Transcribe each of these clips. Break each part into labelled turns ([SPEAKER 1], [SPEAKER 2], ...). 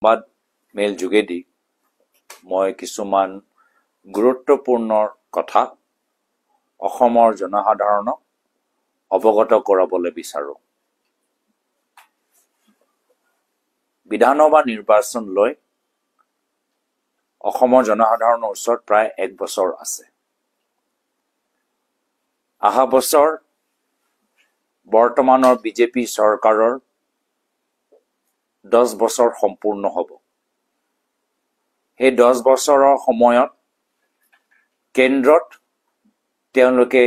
[SPEAKER 1] সংবাদ মেল যোগেদি মই কিছুমান গুৰুত্বপূৰ্ণ কথা অসমৰ জনসাধাৰণক অৱগত কৰাবলৈ বিচাৰো। বিধানসভা নিৰ্বাচন লৈ অসমৰ জনসাধাৰণৰ ওচৰত প্ৰায় 1 বছৰ আছে। অহা বছৰ বৰ্তমানৰ বিজেপি চৰকাৰৰ 10 বছৰ সম্পূৰ্ণ হ'ব। সেই 10 বছৰৰ সময়ত কেন্দ্ৰত তেওঁলোকে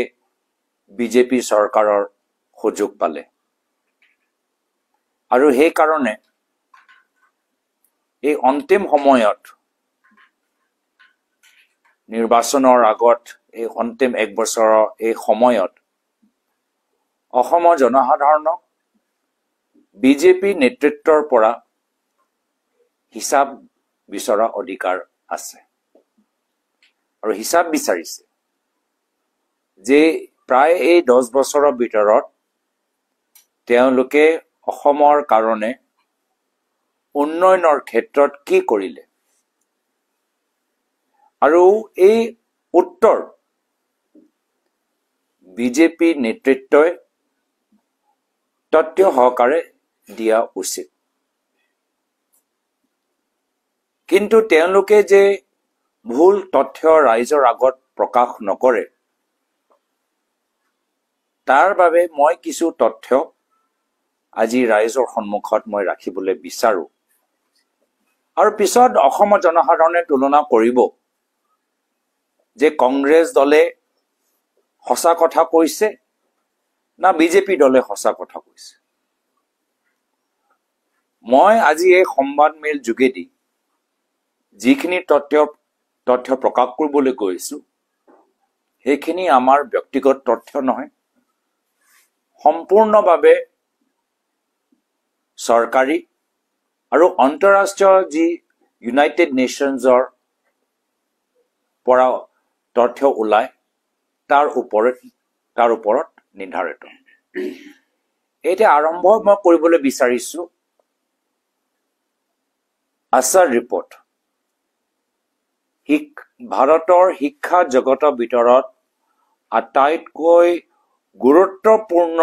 [SPEAKER 1] বিজেপি চৰকাৰৰ সুযোগ পালে আৰু সেই কাৰণে এই অন্তিম সময়ত নিৰ্বাচনৰ আগত এই অন্তিম 1 বছৰৰ এই সময়ত অসমৰ জনসাধাৰণক বিজেপি নেতৃত্বৰ পৰা হিচাপ বিচৰা অধিকাৰ আছে আৰু হিচাপ বিচাৰিছে যে প্ৰায় এই 10 বছৰৰ ভিতৰত তেওঁলোকে অসমৰ কাৰণে উন্নয়নৰ ক্ষেত্ৰত কি কৰিলে আৰু এই উত্তৰ বিজেপি নেতৃত্বই তথ্য সহকাৰে দিয়া উচিত। কিন্তু তেওঁলোকে যে ভুল তথ্য ৰাইজৰ আগত প্ৰকাশ নকৰে তাৰ বাবে মই কিছু তথ্য আজি ৰাইজৰ সন্মুখত মই ৰাখিবলৈ বিচাৰো আৰু পিছত অসমৰ জনসাধাৰণে তুলনা কৰিব যে কংগ্ৰেছ দলে সঁচা কথা কৈছে না বিজেপি দলে সঁচা কথা কৈছে। মই আজি এই সংবাদ মেল যোগেদি যিখিনি তথ্য প্ৰকাশ কৰিবলৈ গৈছো সেইখিনি আমাৰ ব্যক্তিগত তথ্য নহয়, সম্পূৰ্ণভাৱে চৰকাৰী আৰু আন্তঃৰাষ্ট্ৰীয় যি ইউনাইটেড নেশ্যনছৰ পৰা তথ্য ওলাই তাৰ ওপৰত নিৰ্ধাৰিত। এতিয়া আৰম্ভ মই কৰিবলৈ বিচাৰিছো আছাৰ ৰিপৰ্ট। ভাৰতৰ শিক্ষা জগতৰ ভিতৰত আটাইতকৈ গুৰুত্বপূৰ্ণ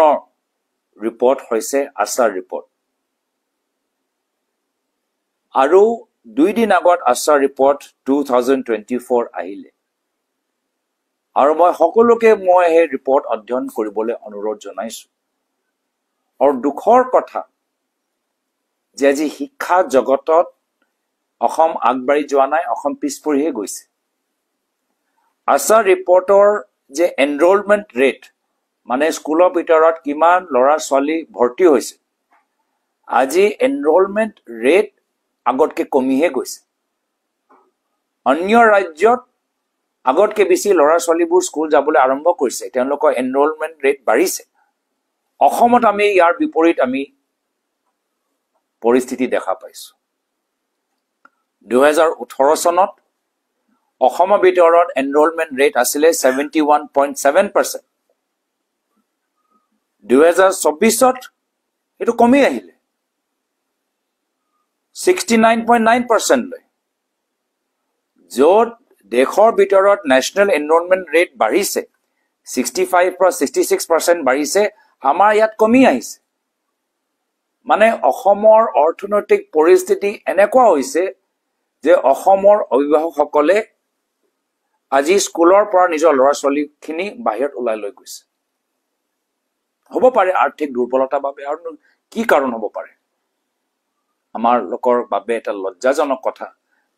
[SPEAKER 1] ৰিপৰ্ট হৈছে আছাৰ ৰিপৰ্ট আৰু 2 দিন আগত আছাৰ ৰিপৰ্ট 2024 আহিলে আৰু মই সকলোকে সেই ৰিপৰ্ট অধ্যয়ন কৰিবলৈ অনুৰোধ জনাইছো। আৰু দুখৰ কথা যে আজি শিক্ষা জগতত অসম আগবাঢ়ি যোৱা নাই, অসম পিছপৰিহে গৈছে। আছাৰ ৰিপৰ্টৰ যে এনৰোলমেণ্ট ৰেট মানে স্কুলৰ ভিতৰত কিমান ল'ৰা ছোৱালী ভৰ্তি হৈছে, আজি এনৰোলমেণ্ট ৰেট আগতকে কমিহে গৈছে। অন্য ৰাজ্যত আগতকে বেছি ল'ৰা ছোৱালীবোৰ স্কুল যাবলৈ আৰম্ভ কৰিছে, তেওঁলোকৰ এনৰোলমেণ্ট ৰেট বাঢ়িছে। অসমত আমি ইয়াৰ বিপৰীত আমি পৰিস্থিতি দেখা পাইছো। 2018 চনত অসমৰ ভিতৰত এনৰোলমেণ্ট ৰেট আছিলে 71.7%। 2024ত এইটো কমি আহিলে 69.9% লৈ, য'ত দেশৰ ভিতৰত নেশ্যনেল এনৰোলমেণ্ট ৰেট বাঢ়িছে 65 পৰা 66% বাঢ়িছে, আমাৰ ইয়াত কমি আহিছে। মানে অসমৰ অৰ্থনৈতিক পৰিস্থিতি এনেকুৱা হৈছে যে অসমৰ অভিভাৱকসকলে আজি স্কুলৰ পৰা নিজৰ ল'ৰা ছোৱালীখিনি বাহিৰত ওলাই লৈ গৈছে। হ'ব পাৰে আৰ্থিক দুৰ্বলতাৰ বাবে, আৰু কি কাৰণ হ'ব পাৰে। আমাৰ লোকৰ বাবে এটা লজ্জাজনক কথা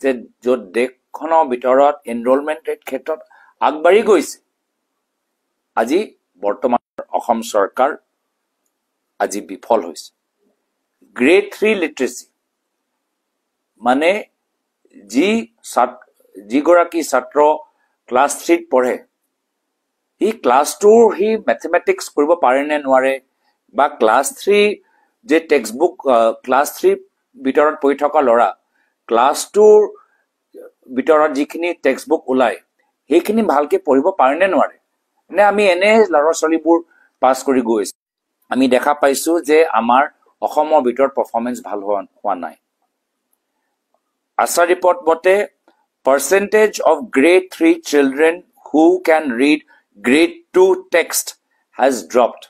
[SPEAKER 1] যে য'ত দেশখনৰ ভিতৰত এনৰোলমেণ্ট ৰেট ক্ষেত্ৰত আগবাঢ়ি গৈছে, আজি বৰ্তমান অসম চৰকাৰ আজি বিফল হৈছে। গ্ৰেড 3 লিটাৰেচি মানে যিগৰাকী ছাত্ৰ ক্লাছ 3ত পঢ়ে, সি ক্লাছ 2 সি মেথমেটিক্স কৰিব পাৰে নে নোৱাৰে, বা ক্লাছ 3 যে টেক্সট বুক ক্লাছ 3 ভিতৰত পঢ়ি থকা ল'ৰা ক্লাছ 2ৰ ভিতৰত যিখিনি টেক্সট বুক ওলায় সেইখিনি ভালকে পঢ়িব পাৰে নে নোৱাৰে, নে আমি এনে ল'ৰা ছোৱালীবোৰ পাছ কৰি গৈছে। আমি দেখা পাইছো যে আমাৰ অসমৰ ভিতৰত পাৰফৰ্মেন্স ভাল হোৱা নাই। ASHA report bote percentage of grade 3 children who can read grade 2 text has dropped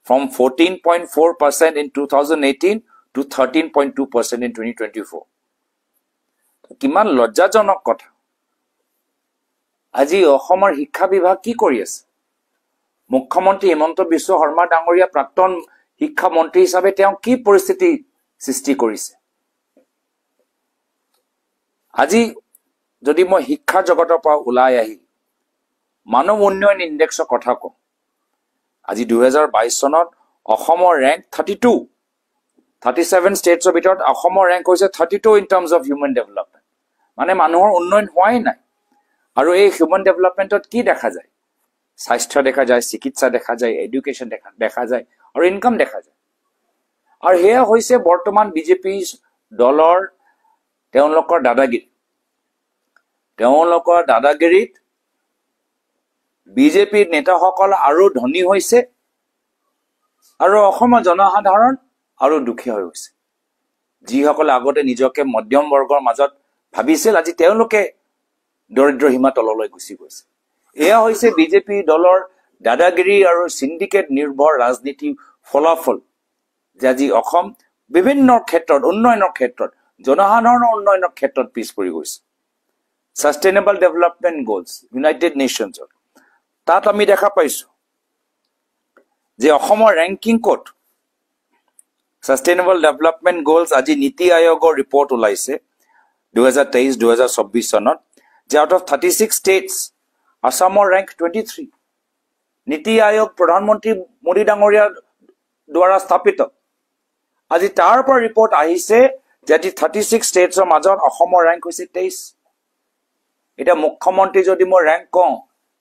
[SPEAKER 1] from 14.4% in 2018 to 13.2% in 2024. কিমান লজ্জাজনক কথা আজি অসমৰ শিক্ষা বিভাগ কি কৰি আছে মুখ্যমন্ত্ৰী হিমন্ত বিশ্ব শৰ্মা ডাঙৰীয়া প্ৰাক্তন শিক্ষা মন্ত্ৰী হিচাপে তেওঁ কি পৰিস্থিতি সৃষ্টি কৰিছে আজি যদি মই শিক্ষা জগতৰ পৰা ওলাই আহি মানৱ উন্নয়ন ইনডেক্সৰ কথা কওঁ আজি 2022 চনত অসমৰ ৰেংক 37 ষ্টেটছৰ ভিতৰত অসমৰ ৰেংক হৈছে 32 in terms of human development মানে মানুহৰ উন্নয়ন হোৱাই নাই আৰু এই হিউমেন ডেভেলপমেণ্টত কি দেখা যায় স্বাস্থ্য দেখা যায় চিকিৎসা দেখা যায় এডুকেশ্যন দেখা যায় আৰু ইনকাম দেখা যায় আৰু হেয়া হৈছে বৰ্তমান বিজেপি দলৰ তেওঁলোকৰ দাদাগিৰিত বিজেপিৰ নেতাসকল আৰু ধনী হৈছে আৰু অসমৰ জনসাধাৰণ আৰু দুখীয়া হৈ গৈছে যিসকলে আগতে নিজকে মধ্যম বৰ্গৰ মাজত ভাবিছিল আজি তেওঁলোকে দৰিদ্ৰ সীমা তললৈ গুচি গৈছে এয়া হৈছে বিজেপি দলৰ দাদাগিৰি আৰু সিন্ডিকেট নিৰ্ভৰ ৰাজনীতি ফলাফল যে আজি অসম বিভিন্ন ক্ষেত্ৰত উন্নয়নৰ ক্ষেত্ৰত জনসাধাৰণৰ উন্নয়নৰ ক্ষেত্ৰত পিছ পৰি গৈছে সাস্টেইনেবল ডেভেলপমেন্ট গোলছ ইউনাইটেড নেশ্যনছৰ তাত আমি দেখা পাইছো যে অসমৰ ৰেংকিং কোড সাস্টেইনেবল ডেভেলপমেন্ট গোলছ আজি নীতি আয়োগৰ ৰিপৰ্ট ওলাইছে 2023-2024 চনত যে আউট অফ 36 states আসামৰ ৰেংক 23 নীতি আয়োগ প্ৰধানমন্ত্ৰী মোদী ডাঙৰীয়াৰ দ্বাৰা স্থাপিত আজি তাৰ পৰা ৰিপৰ্ট আহিছে যে 36 ষ্টেটছৰ মাজত অসমৰ ৰেংক হৈছে 23 এটা মুখ্যমন্ত্ৰী যদি মই ৰেংক কওঁ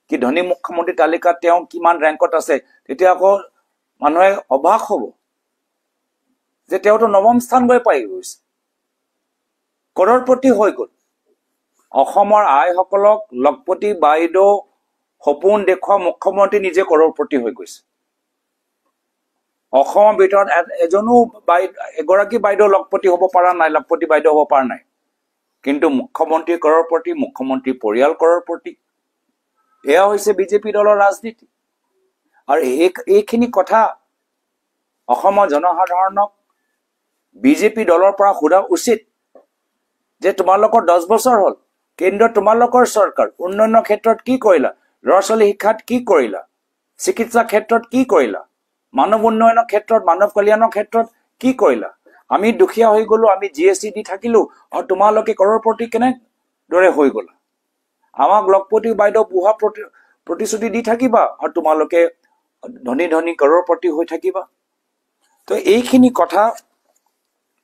[SPEAKER 1] কি ধনী মুখ্যমন্ত্ৰী তালিকাত তেওঁ কিমান ৰেংকত আছে তেতিয়া আকৌ মানুহে অবাক হ'ব যে তেওঁটো নৱম স্থান গৈ পাই গৈছে কৰৰপতি হৈ গ'ল অসমৰ আইসকলক লখপতি বাইদেউ সপোন দেখুৱা মুখ্যমন্ত্ৰী নিজে কৰৰপতি হৈ গৈছে অসমৰ ভিতৰত এগৰাকী বাইদেউ লখপতি হ'ব পৰা নাই লখপতি বাইদেউ হ'ব পৰা নাই কিন্তু মুখ্যমন্ত্ৰী কৰৰপতি মুখ্যমন্ত্ৰী পৰিয়াল কৰৰপতি এয়া হৈছে বিজেপি দলৰ ৰাজনীতি আৰু এইখিনি কথা অসমৰ জনসাধাৰণক বিজেপি দলৰ পৰা সোধা উচিত যে তোমালোকৰ 10 বছৰ হ'ল কেন্দ্ৰত তোমালোকৰ চৰকাৰ উন্নয়নৰ ক্ষেত্ৰত কি কৰিলা ল'ৰা ছোৱালী শিক্ষাত কি কৰিলা চিকিৎসা ক্ষেত্ৰত কি কৰিলা মানৱ উন্নয়নৰ ক্ষেত্ৰত মানৱ কল্যাণৰ ক্ষেত্ৰত কি কৰিলা আমি দুখীয়া হৈ গলো আমি জিএসটি দি থাকিলো আৰু তোমালোকে কৰৰপতি কেনে দৰে হৈ গলা আমাক লখপতি বাইদেউ বুহা প্ৰতিশ্ৰুতি দি থাকিবা আৰু তোমালোকে ধনী ধনী কৰৰপতি হৈ থাকিবা তো এইখিনি কথা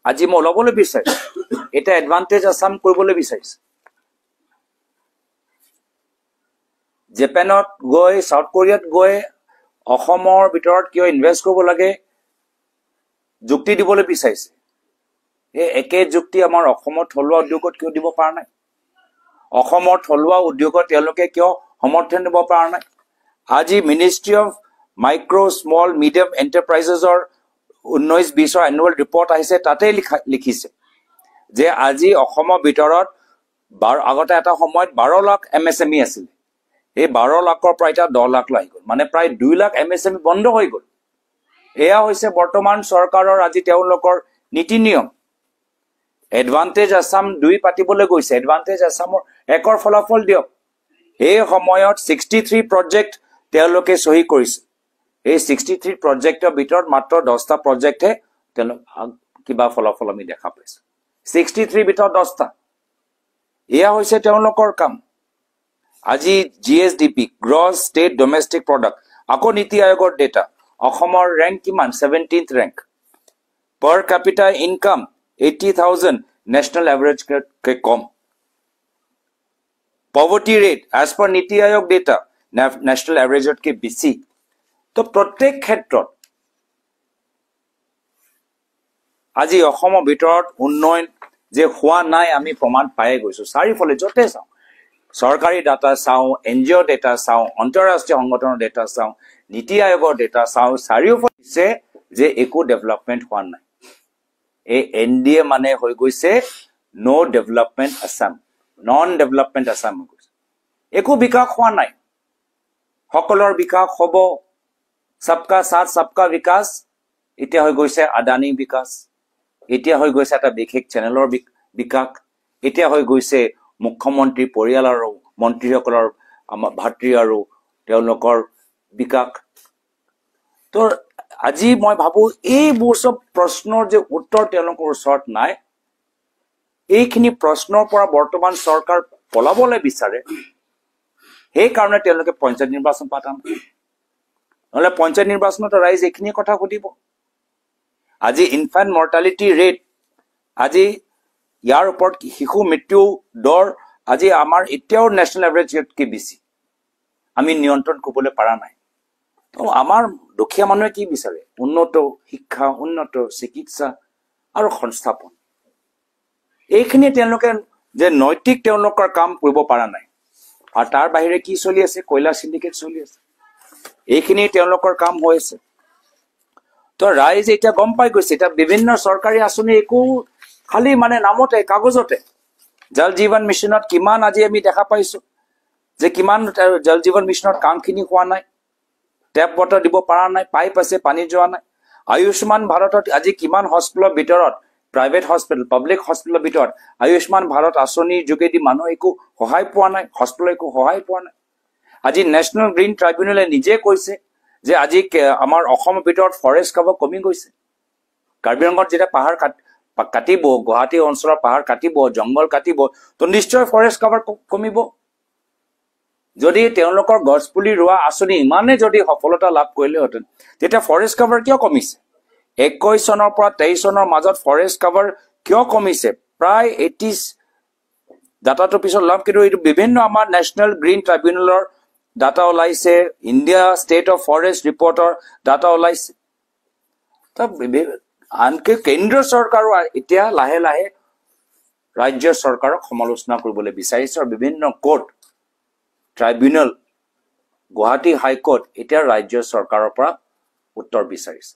[SPEAKER 1] আজি মই ল'বলৈ বিচাৰিছো এটা এডভান্টেজ আসাম কৰিবলৈ বিচাৰিছে জাপানত গৈ সাউথ কোৰিয়াত গৈ অসমৰ ভিতৰত কিয় ইনভেষ্ট কৰিব লাগে যুক্তি দিবলৈ বিচাৰিছে এই একে যুক্তি আমাৰ অসমৰ থলুৱা উদ্যোগত কিয় দিব পৰা নাই অসমৰ থলুৱা উদ্যোগত তেওঁলোকে কিয় সমৰ্থন দিব পৰা নাই আজি ministry of micro small medium এণ্টাৰপ্ৰাইজেছৰ 19-20 এনুৱেল ৰিপৰ্ট আহিছে তাতে লিখিছে যে আজি অসমৰ ভিতৰত আগতে এটা সময়ত 12 লাখ এমএছএমই আছিল এই 12 লাখৰ পৰা এটা 10 লাখ লৈ গ'ল মানে প্ৰায় 2 লাখ এমএছএমই বন্ধ হৈ গ'ল এয়া হৈছে বৰ্তমান চৰকাৰৰ আজি তেওঁলোকৰ নীতি নিয়ম এডভান্টেজ আসাম 2 পাতিবলৈ গৈছে এডভান্টেজ আসামৰ একৰ ফলাফল দিয়ক এই সময়ত 63 প্ৰজেক্ট তেওঁলোকে সহি কৰিছে এই 63 প্ৰজেক্টৰ ভিতৰত মাত্ৰ 10টা প্ৰজেক্টে কিবা ফলাফল আমি দেখা পাইছো 63 ভিতৰত 10টা এয়া হৈছে তেওঁলোকৰ কাম আজি GSDP gross state domestic product আকৌ নীতি আয়োগৰ ডেটা অসমৰ ৰেংক কিমান 17th rank per capita income 80,000 national average ke kom poverty rate as per niti ayog data national average ke bisi to protek khetrot aji অসমৰ ভিতৰত উন্নয়ন যে হোৱা নাই আমি প্ৰমাণ পাই গৈছো চাৰিফলে যতে চাও সৰকাৰি ডাটা চাও এনজিও ডাটা চাও অন্তৰাষ্ট্ৰীয় সংগঠনৰ ডাটা চাও নীতি আয়োগৰ ডাটা চাও চাৰিওফলে যে একো ডেভেলপমেন্ট হোৱা নাই এই এনডিএ মানে হৈ গৈছে no development Assam, non development Assam হৈ গৈছে। একো বিকাশ হোৱা নাই। সকলৰ বিকাশ হ'ব, সবকা সাথ সবকা বিকাশ, এতিয়া হৈ গৈছে আদানী বিকাশ, এতিয়া হৈ গৈছে এটা বিশেষ চেনেলৰ বিকাশ, এতিয়া হৈ গৈছে মুখ্যমন্ত্ৰী পৰিয়াল আৰু মন্ত্ৰীসকলৰ আমাৰ ভাতৃ আৰু তেওঁলোকৰ বিকাশ। তো আজি মই ভাবো এইবোৰ চব প্ৰশ্নৰ যে উত্তৰ তেওঁলোকৰ ওচৰত নাই, এইখিনি প্ৰশ্নৰ পৰা বৰ্তমান চৰকাৰ পলাবলৈ বিচাৰে, সেইকাৰণে তেওঁলোকে পঞ্চায়ত নিৰ্বাচন পাতা নাই। নহ'লে পঞ্চায়ত নিৰ্বাচনত ৰাইজ এইখিনি কথা সুধিব। আজি ইনফেণ্ট মৰ্টালিটি ৰেট, আজি ইয়াৰ ওপৰত শিশু মৃত্যু দৰ আজি আমাৰ এতিয়াও নেশ্যনেল এভাৰেজতকৈ বেছি, আমি নিয়ন্ত্ৰণ কৰিবলৈ পৰা নাই। তো আমাৰ দুখীয়া মানুহে কি বিচাৰে? উন্নত শিক্ষা, উন্নত চিকিৎসা আৰু সংস্থাপন। এইখিনি তেওঁলোকে যে নৈতিক তেওঁলোকৰ কাম কৰিব পৰা নাই। আৰু তাৰ বাহিৰে কি চলি আছে? কয়লা চিণ্ডিকেট চলি আছে, এইখিনি তেওঁলোকৰ কাম হৈ আছে। তো ৰাইজ এতিয়া গম পাই গৈছে, এতিয়া বিভিন্ন চৰকাৰী আঁচনি একো খালি মানে নামতে, কাগজতে। জল জীৱন মিছনত কিমান আজি আমি দেখা পাইছো যে কিমান জল জীৱন মিছনত কামখিনি হোৱা নাই, টেপ ৱাটাৰ দিব পৰা নাই, পাইপ আছে পানী যোৱা নাই। আয়ুষ্মান ভাৰতত আজি কিমান হস্পিটেলৰ ভিতৰত, প্ৰাইভেট হস্পিটেল, পাব্লিক হস্পিটেলৰ ভিতৰত আয়ুষ্মান ভাৰত আঁচনিৰ যোগেদি মানুহ একো সহায় পোৱা নাই, হস্পিটেলৰ একো সহায় পোৱা নাই। আজি নেশ্যনেল গ্ৰীণ ট্ৰাইব্যুনেলে নিজে কৈছে যে আজি আমাৰ অসমৰ ভিতৰত ফৰেষ্ট কভাৰ কমি গৈছে। কাৰ্বি আংলঙত যেতিয়া পাহাৰ কাটিব, গুৱাহাটী অঞ্চলৰ পাহাৰ কাটিব, জংঘল কাটিব, তো নিশ্চয় ফৰেষ্ট কভাৰ কমিব। যদি তেওঁলোকৰ গছপুলি ৰোৱা আঁচনি ইমানে যদি সফলতা লাভ কৰিলেহেঁতেন, তেতিয়া ফৰেষ্ট কভাৰ কিয় কমিছে? 21 চনৰ পৰা 23 চনৰ মাজত ফৰেষ্ট কভাৰ কিয় কমিছে? প্ৰায় 80 ডাটাটোৰ পিছত ল'ম, কিন্তু এইটো বিভিন্ন আমাৰ নেশ্যনেল গ্ৰীণ ট্ৰাইব্যুনেলৰ ডাটা ওলাইছে, ইণ্ডিয়া ষ্টেট অফ ফৰেষ্ট ৰিপৰ্টৰ ডাটা ওলাইছে। আনকি কেন্দ্ৰীয় চৰকাৰো এতিয়া লাহে লাহে ৰাজ্য চৰকাৰক সমালোচনা কৰিবলৈ বিচাৰিছে, আৰু বিভিন্ন কোৰ্ট, ট্ৰাইব্যুনেল, গুৱাহাটী হাইকোৰ্ট এতিয়া ৰাজ্য চৰকাৰৰ পৰা উত্তৰ বিচাৰিছে।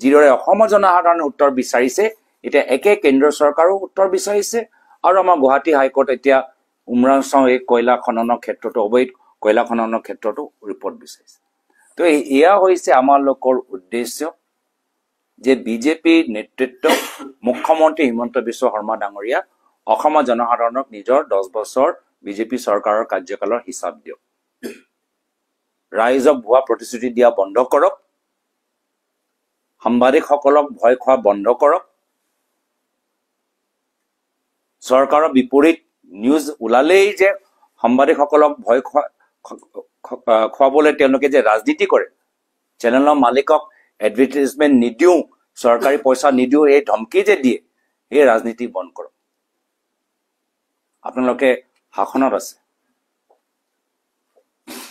[SPEAKER 1] যিদৰে অসমৰ জনসাধাৰণে উত্তৰ বিচাৰিছে, এতিয়া একে কেন্দ্ৰীয় চৰকাৰো উত্তৰ বিচাৰিছে, আৰু আমাৰ গুৱাহাটী হাইকোৰ্ট এতিয়া উমৰাংচাও এই কয়লা খননৰ ক্ষেত্ৰতো, অবৈধ কয়লা খননৰ ক্ষেত্ৰতো ৰিপৰ্ট বিচাৰিছে। তো এয়া হৈছে আমাৰ লোকৰ উদ্দেশ্য যে বিজেপি নেতৃত্ব মুখ্যমন্ত্ৰী হিমন্ত বিশ্ব শৰ্মা ডাঙৰীয়া অসমৰ জনসাধাৰণক নিজৰ 10 বছৰ বিজেপি চৰকাৰৰ কাৰ্যকালৰ হিচাপ দিয়ক। ৰাইজক ভুৱা প্ৰতিশ্ৰুতি দিয়া বন্ধ কৰক, সাংবাদিকসকলক ভয় খোৱা বন্ধ কৰক, চৰকাৰৰ বিপৰীত নিউজ ওলালেই যে সাংবাদিকসকলক ভয় খুৱাবলৈ তেওঁলোকে যে ৰাজনীতি কৰে, চেনেলৰ মালিকক এডভাৰটাইজমেণ্ট নিদিওঁ, চৰকাৰী পইচা নিদিওঁ, এই ধমকি যে দিয়ে, এই ৰাজনীতি বন্ধ কৰক। আপোনালোকে শাসনত আছে,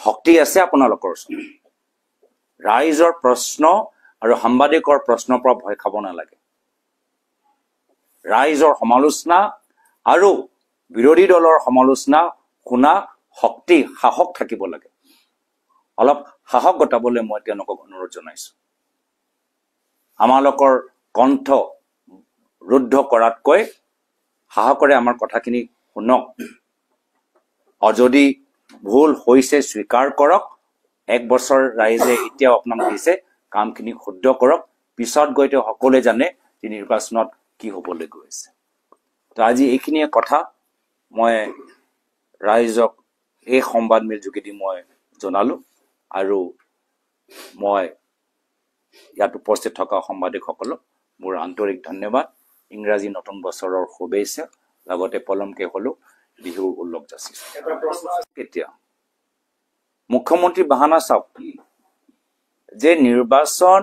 [SPEAKER 1] শক্তি আছে আপোনালোকৰ ওচৰত। ৰাইজৰ প্ৰশ্ন আৰু সাংবাদিকৰ প্ৰশ্নৰ পৰা ভয় খাব নালাগে। ৰাইজৰ সমালোচনা আৰু বিৰোধী দলৰ সমালোচনা শুনা শক্তি, সাহস থাকিব লাগে। অলপ সাহস গতাবলৈ মই তেওঁলোকক অনুৰোধ জনাইছো। আমালোকৰ কণ্ঠ ৰুদ্ধ কৰাতকৈ সাহসৰে আমাৰ কথাখিনি শুনক, আৰু যদি ভুল হৈছে স্বীকাৰ কৰক। 1 বছৰ ৰাইজে এতিয়াও আপোনাক দিছে, কামখিনি শুদ্ধ কৰক। পিছত গৈ তেওঁ সকলোৱে জানে যে নিৰ্বাচনত কি হ'বলৈ গৈ আছে। তো আজি এইখিনিয়ে কথা মই ৰাইজক এই সংবাদমেল যোগেদি মই জনালো, আৰু মই ইয়াত উপস্থিত থকা সাংবাদিকসকলক মোৰ আন্তৰিক ধন্যবাদ। ইংৰাজী নতুন বছৰৰ শুভেচ্ছা, লগতে পলমকে হ'লেও বিহুৰ উল্লেখ যাচিছো। কেতিয়া মুখ্যমন্ত্ৰী বাহানা চাওক, যে নিৰ্বাচন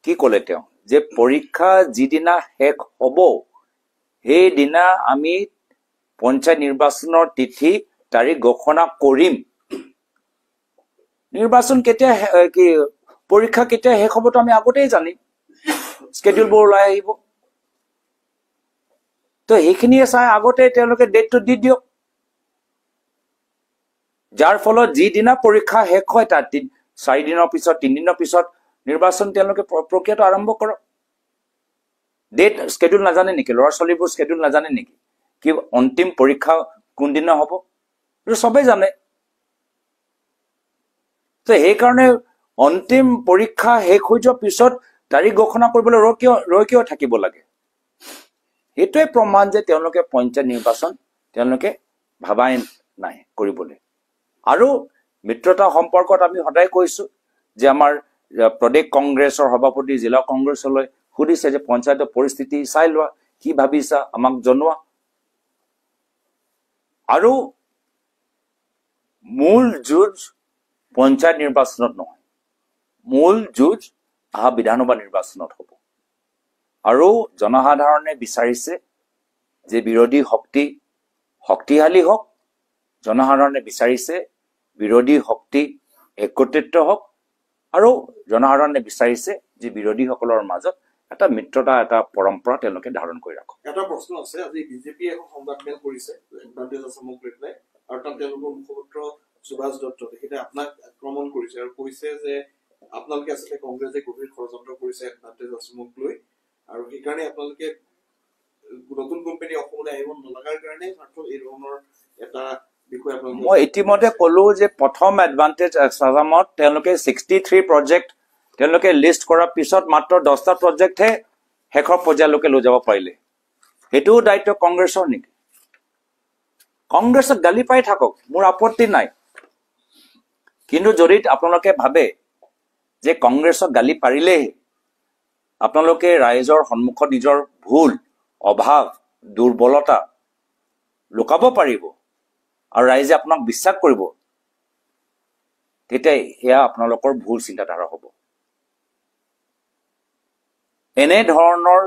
[SPEAKER 1] কি ক'লে তেওঁ, যে পৰীক্ষা যিদিনা শেষ হ'ব সেইদিনা আমি পঞ্চায়ত নিৰ্বাচনৰ তিথি তাৰিখ ঘোষণা কৰিম। নিৰ্বাচন কেতিয়া কি পৰীক্ষা কেতিয়া শেষ হ'বতো আমি আগতেই জানিম, স্কেডিউলবোৰ ওলাই আহিব। তো সেইখিনিয়ে চাই আগতে তেওঁলোকে ডেটটো দি দিয়ক, যাৰ ফলত যিদিনা পৰীক্ষা শেষ হয় তাৰ 4 দিনৰ পিছত, 3 দিনৰ পিছত নিৰ্বাচন তেওঁলোকে প্ৰক্ৰিয়াটো আৰম্ভ কৰক। ডেট স্কেডিউল নাজানে নেকি? ল'ৰা ছোৱালীবোৰ স্কেডিউল নাজানে নেকি? কি অন্তিম পৰীক্ষা কোনদিনা হ'ব এইটো সবেই জানে তো সেইকাৰণে অন্তিম পৰীক্ষা শেষ হৈ যোৱাৰ পিছত তাৰিখ ঘোষণা কৰিবলৈ ৰৈ কিয় থাকিব লাগে এইটোৱে প্ৰমাণ যে তেওঁলোকে পঞ্চায়ত নিৰ্বাচন তেওঁলোকে ভাবাই নাই কৰিবলৈ আৰু মিত্ৰতা সম্পৰ্কত আমি সদায় কৈছো যে আমাৰ প্ৰদেশ কংগ্ৰেছৰ সভাপতি জিলা কংগ্ৰেছলৈ সুধিছে যে পঞ্চায়তৰ পৰিস্থিতি চাই লোৱা কি ভাবিছা আমাক জনোৱা আৰু মূল যুঁজ পঞ্চায়ত নিৰ্বাচনত নহয় মূল যুঁজ অহা বিধানসভা নিৰ্বাচনত হ'ব আৰু জনসাধাৰণে বিচাৰিছে যে বিৰোধী শক্তিশালী হওক জনসাধাৰণে বিচাৰিছে বিৰোধী শক্তি একত্ৰিত হওক আৰু জনসাধাৰণে বিচাৰিছে যে বিৰোধীসকলৰ মাজত এটা মিত্ৰতা এটা পৰম্পৰা তেওঁলোকে ধাৰণ কৰি ৰাখক
[SPEAKER 2] এটা প্ৰশ্ন আছে আজি বিজেপি এখন সংবাদমেল কৰিছে এডভান্টেজ আছামক লৈ পেলাই আৰু তাত তেওঁলোকৰ মুখপাত্ৰ সুভাষ দত্ত তেখেতে আপোনাক আক্ৰমণ কৰিছে আৰু কৈছে যে আপোনালোকে আচলতে কংগ্ৰেছে গভীৰ ষড়যন্ত্ৰ কৰিছে এডভান্টেজ আছামক লৈ আৰু সেইকাৰণে আপোনালোকে নতুন কোম্পানী অসমলৈ আহিব নলগাৰ কাৰণে মাত্ৰ এই ধৰণৰ এটা বিষয় আপোনালোকে
[SPEAKER 1] মই ইতিমধ্যে ক'লো যে প্ৰথম এডভান্টেজ আছামত তেওঁলোকে 63 প্ৰজেক্ট তেওঁলোকে লিষ্ট কৰাৰ পিছত মাত্ৰ 10টা প্ৰজেক্টহে শেষৰ পৰ্যায়লৈকে লৈ যাব পাৰিলে সেইটো দায়িত্ব কংগ্ৰেছৰ নেকি কংগ্ৰেছক গালি পাই থাকক মোৰ আপত্তি নাই কিন্তু যদি আপোনালোকে ভাবে যে কংগ্ৰেছক গালি পাৰিলে আপোনালোকে ৰাইজৰ সন্মুখত নিজৰ ভুল অভাৱ দুৰ্বলতা লুকাব পাৰিব আৰু ৰাইজে আপোনাক বিশ্বাস কৰিব তেতিয়া এয়া আপোনালোকৰ ভুল চিন্তাধাৰা হ'ব এনে ধৰণৰ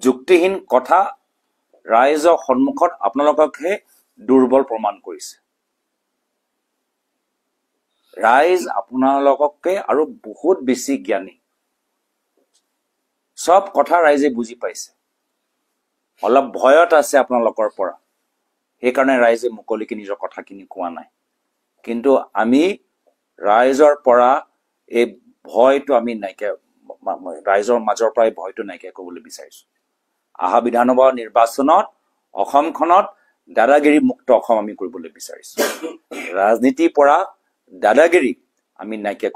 [SPEAKER 1] যুক্তিহীন কথা ৰাইজৰ সন্মুখত আপোনালোককহে দুৰ্বল প্ৰমাণ কৰিছে ৰাইজ আপোনালোককে আৰু বহুত বেছি জ্ঞানী সব কথা ৰাইজে বুজি পাইছে অলপ ভয়ত আছে আপোনালোকৰ পৰা সেইকাৰণে ৰাইজে মুকলিকে নিজৰ কথাখিনি কোৱা নাই কিন্তু আমি ৰাইজৰ পৰা এই ভয়টো আমি নাইকিয়া ৰাইজৰ মাজৰ পৰা এই ভয়টো নাইকিয়া কৰিবলৈ বিচাৰিছো আহা বিধানসভা নিৰ্বাচনত অসমখনত দাদাগিৰি মুক্ত অসম আমি কৰিবলৈ বিচাৰিছো ৰাজনীতিৰ পৰা দাদাগিৰি আমি নাইকিয়া